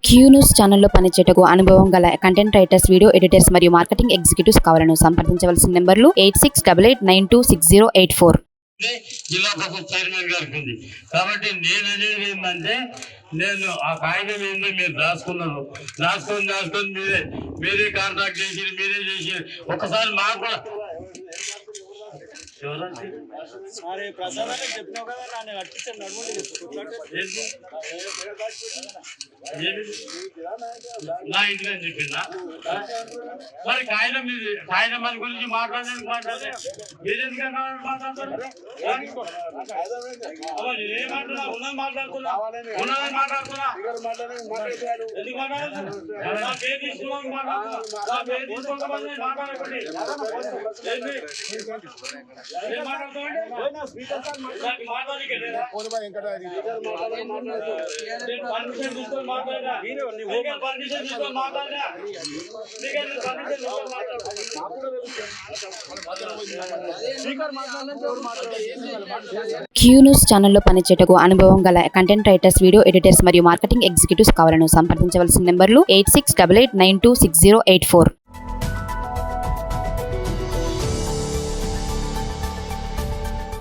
Q news ఛానల్లో పనిచేయటకు అనుభవం గల కంటెంట్ రైటర్స్, వీడియో ఎడిటర్స్ మరియు మార్కెటింగ్ ఎగ్జిక్యూటివ్స్ కావాలను సంప్రదించవలసిన నెంబర్లు 8688926084. జిల్లా పరిషత్ చైర్మన్ గారికి ఉంది. కాబట్టి నేను అనేది ఏంటంటే, నేను ఆ కాగితం ఏందో మీరు రాసుకున్నారు, రాసుకొని మీరే కాంట్రాక్ట్ చేసి మీరే చేసి ఒకసారి మాకు కూడా నా ఇంటికి అని చెప్పిందా? మరి కాగితం మన గురించి మాట్లాడడానికి మీరెందుకు మాట్లాడతారు? నేనేం మాట్లాడుతున్నా? ఉన్నది మాట్లాడుతున్నా ఎందుకు మాట్లాడుతున్నా? నా పేరు తీసుకున్నాను మాట్లాడకండి. క్యూ న్యూస్ ఛానల్లో పనిచేయటకు అనుభవం గల కంటెంట్ రైటర్స్, వీడియో ఎడిటర్స్ మరియు మార్కెటింగ్ ఎగ్జిక్యూటివ్స్ కావాలను సంప్రదించవలసిన నెంబర్లు 8688926084.